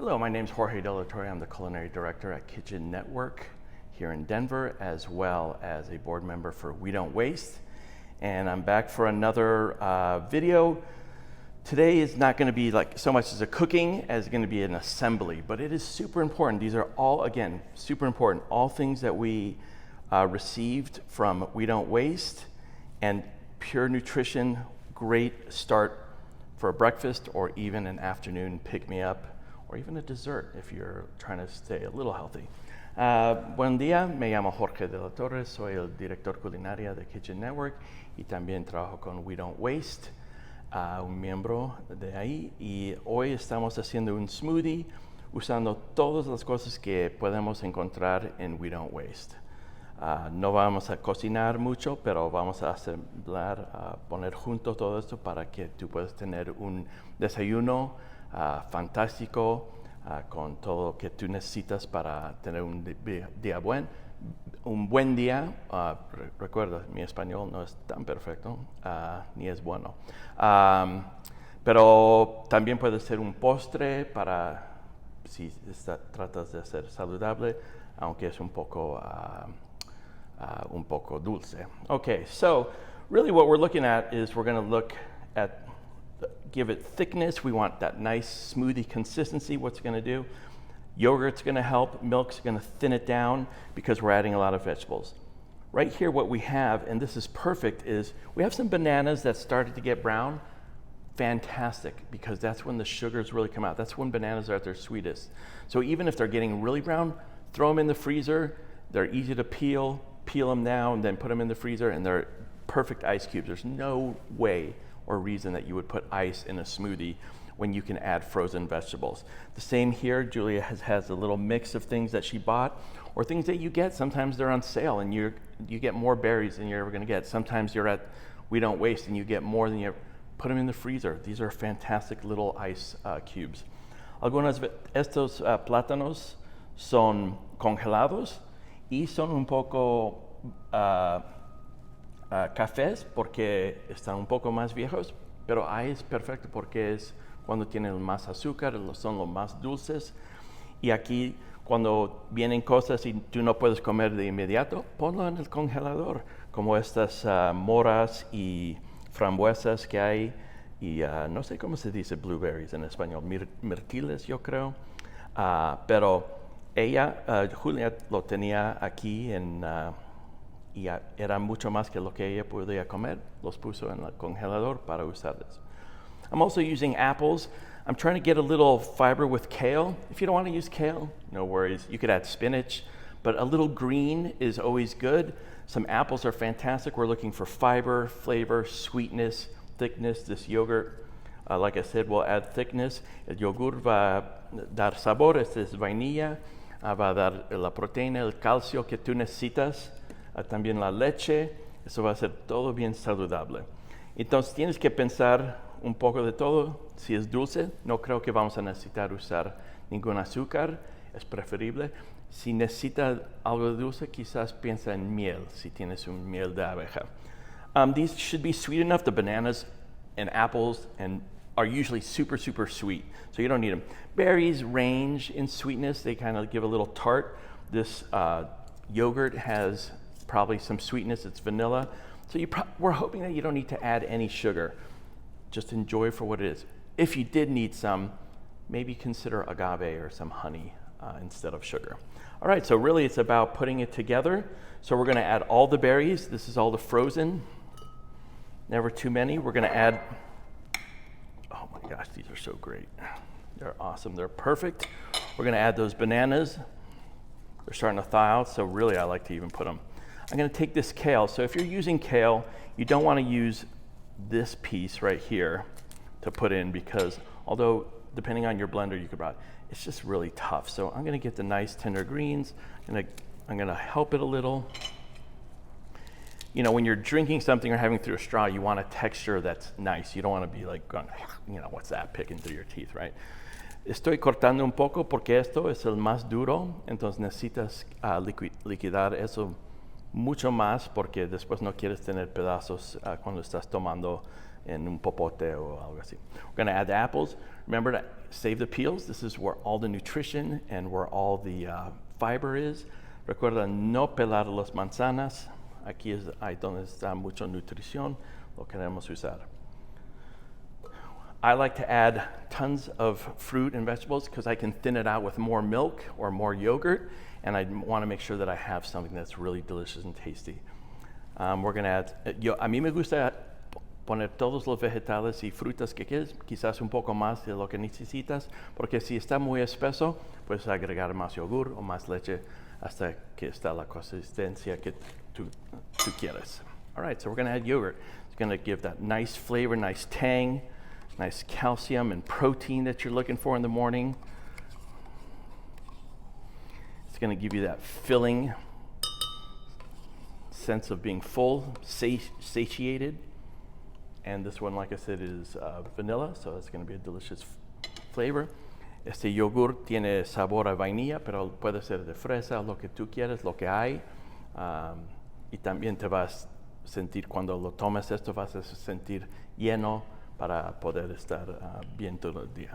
Hello, my name's Jorge de la Torre. I'm the culinary director at Kitchen Network here in Denver, as well as a board member for We Don't Waste. And I'm back for another video. Today is not going to be like so much as a cooking as going to be an assembly, but it is super important. These are all, again, super important. All things that we received from We Don't Waste, and pure nutrition, great start for a breakfast or even an afternoon pick-me-up, or even a dessert if you're trying to stay a little healthy. Buen día, me llamo Jorge de la Torre, soy el director culinario de Kitchen Network y también trabajo con We Don't Waste, un miembro de ahí, y hoy estamos haciendo un smoothie usando todas las cosas que podemos encontrar en We Don't Waste. No vamos a cocinar mucho, pero vamos a asemblar, poner junto todo esto para que tú puedas tener un desayuno fantástico, con todo lo que tú necesitas para tener un buen día. Recuerda, mi español no es tan perfecto, ni es bueno. Pero también puede ser un postre para si tratas de hacer saludable, aunque es un poco dulce. Okay, so really what we're looking at is we're going to look at give it thickness. We want that nice smoothie consistency. What's it going to do? Yogurt's going to help. Milk's going to thin it down because we're adding a lot of vegetables. Right here what we have, and this is perfect, is we have some bananas that started to get brown. Fantastic, because that's when the sugars really come out. That's when bananas are at their sweetest. So even if they're getting really brown, throw them in the freezer. They're easy to peel them now, and then put them in the freezer, and they're perfect ice cubes. There's no way or reason that you would put ice in a smoothie when you can add frozen vegetables. The same here, Julia has a little mix of things that she bought, or things that you get. Sometimes they're on sale and you get more berries than you're ever gonna get. Sometimes you're at We Don't Waste and you get more than you ever. Put them in the freezer. These are fantastic little ice cubes. Algunos de estos plátanos son congelados y son un poco cafés porque están un poco más viejos, pero ahí es perfecto porque es cuando tienen más azúcar, son los más dulces. Y aquí cuando vienen cosas y tú no puedes comer de inmediato, ponlo en el congelador, como estas moras y frambuesas que hay, y no sé cómo se dice blueberries en español, mirtiles yo creo, pero Julia lo tenía aquí y era mucho más que lo que ella podía comer. Los puso en el congelador para usarlos. I'm also using apples. I'm trying to get a little fiber with kale. If you don't want to use kale, no worries. You could add spinach, but a little green is always good. Some apples are fantastic. We're looking for fiber, flavor, sweetness, thickness. This yogurt, like I said, will add thickness. El yogur va a dar sabor. Este es vainilla. Va a dar la proteína, el calcio que tú necesitas. También la leche. Eso va a ser todo bien saludable. Entonces tienes que pensar un poco de todo. Si es dulce, no creo que vamos a necesitar usar ningún azúcar. Es preferible. Si necesita algo de dulce, quizás piensa en miel, si tienes un miel de abeja. These should be sweet enough. The bananas and apples are usually super, super sweet, so you don't need them. Berries range in sweetness. They kind of give a little tart. This yogurt has probably some sweetness. It's vanilla. So we're hoping that you don't need to add any sugar. Just enjoy for what it is. If you did need some, maybe consider agave or some honey instead of sugar. All right, so really it's about putting it together. So we're gonna add all the berries. This is all the frozen, never too many. We're gonna add, oh my gosh, these are so great. They're awesome, they're perfect. We're gonna add those bananas. They're starting to thaw out, so really I like to even put them. I'm gonna take this kale. So if you're using kale, you don't wanna use this piece right here to put in, because although depending on your blender you could buy, it's just really tough. So I'm gonna get the nice tender greens, and I'm gonna help it a little. You know, when you're drinking something or having through a straw, you want a texture that's nice. You don't wanna be like going, you know, what's that, picking through your teeth, right? Estoy cortando un poco porque esto es el más duro, entonces necesitas liquidar eso mucho más porque después no quieres tener pedazos cuando estás tomando en un popote o algo así. We're going to add the apples. Remember to save the peels. This is where all the nutrition and where all the fiber is. Recuerda no pelar las manzanas. Aquí es ahí donde está mucha nutrición. Lo queremos usar. I like to add tons of fruit and vegetables because I can thin it out with more milk or more yogurt, and I want to make sure that I have something that's really delicious and tasty. We're going to add, a mí me gusta poner todos los vegetales y frutas que quieres, quizás un poco más de lo que necesitas, porque si está muy espeso, puedes agregar más yogur o más leche hasta que está la consistencia que tú quieres. All right, so we're going to add yogurt. It's going to give that nice flavor, nice tang, nice calcium and protein that you're looking for in the morning. It's going to give you that filling sense of being full, satiated. And this one, like I said, is vanilla, so it's going to be a delicious flavor. Este yogur tiene sabor a vainilla, pero puede ser de fresa, lo que tú quieras, lo que hay. Y también te vas a sentir, cuando lo tomes esto, vas a sentir lleno para poder estar bien todo el día.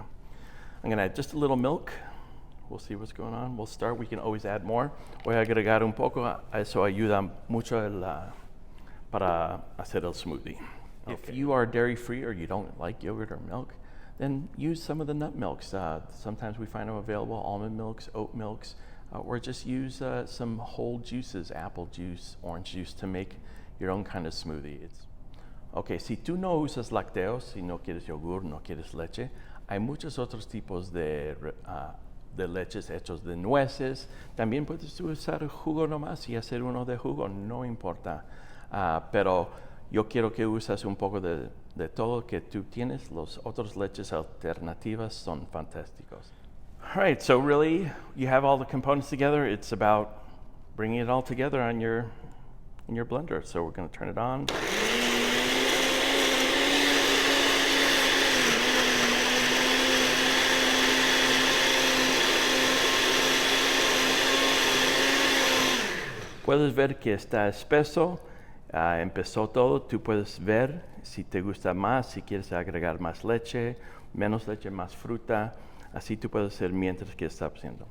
I'm going to add just a little milk. We'll see what's going on. We'll start. We can always add more. Voy a agregar un poco. Eso ayuda mucho para hacer el smoothie. Okay. If you are dairy-free or you don't like yogurt or milk, then use some of the nut milks. Sometimes we find them available, almond milks, oat milks, or just use some whole juices, apple juice, orange juice, to make your own kind of smoothie. Ok, si tú no usas lácteos, si no quieres yogur, no quieres leche, hay muchos otros tipos de leches hechos de nueces. También puedes usar jugo nomás y hacer uno de jugo, no importa. Pero yo quiero que uses un poco de todo que tú tienes. Los otros leches alternativas son fantásticos. All right, so really, you have all the components together. It's about bringing it all together in your blender. So we're going to turn it on. Puedes ver que está espeso, empezó todo. Tú puedes ver si te gusta más, si quieres agregar más leche, menos leche, más fruta. Así tú puedes hacer mientras que está haciendo.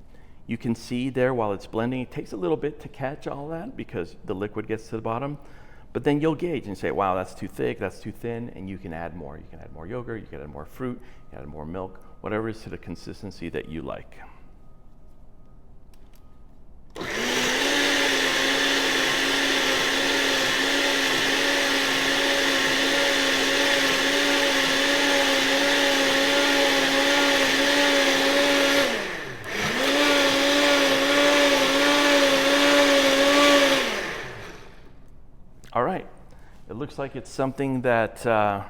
You can see there while it's blending, it takes a little bit to catch all that because the liquid gets to the bottom. But then you'll gauge and say, wow, that's too thick, that's too thin, and you can add more. You can add more yogurt, you can add more fruit, you can add more milk, whatever is to the consistency that you like. All right, it looks like it's something that I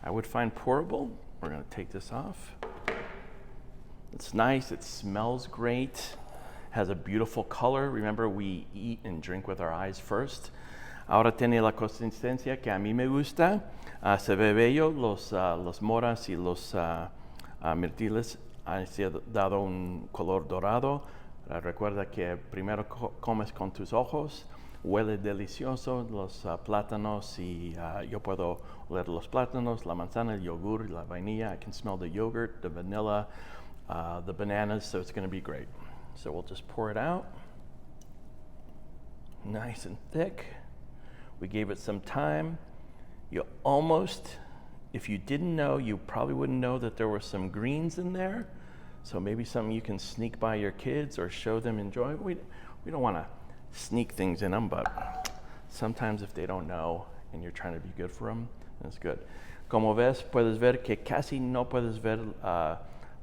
would find pourable. We're going to take this off. It's nice, it smells great, has a beautiful color. Remember, we eat and drink with our eyes first. Ahora tiene la consistencia que a mí me gusta. Se ve bello, los moras y los mirtiles han dado un color dorado. Recuerda que primero comes con tus ojos. Huele delicioso los plátanos y yo puedo oler los plátanos, la manzana, el yogur, la vainilla. I can smell the yogurt, the vanilla, the bananas, so it's going to be great. So we'll just pour it out. Nice and thick. We gave it some time. You almost, if you didn't know, you probably wouldn't know that there were some greens in there. So maybe something you can sneak by your kids or show them enjoy. We don't want to sneak things in them, but sometimes if they don't know and you're trying to be good for them, then it's good. Como ves, puedes ver que casi no puedes ver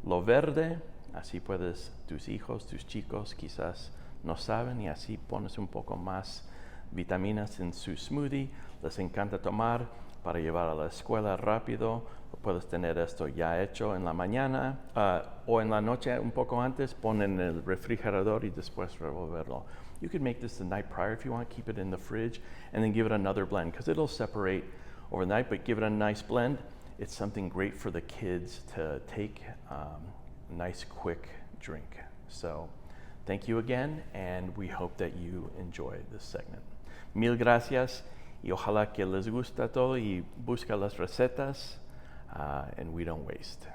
lo verde. Así puedes, tus hijos, tus chicos quizás no saben, y así pones un poco más vitaminas en su smoothie. Les encanta tomar para llevar a la escuela rápido. Puedes tener esto ya hecho en la mañana o en la noche un poco antes, pon en el refrigerador y después revolverlo. You could make this the night prior if you want, keep it in the fridge, and then give it another blend because it'll separate overnight, but give it a nice blend. It's something great for the kids to take, a nice quick drink. So thank you again, and we hope that you enjoy this segment. Mil gracias, y ojalá que les gusta todo y busca las recetas and we don't waste.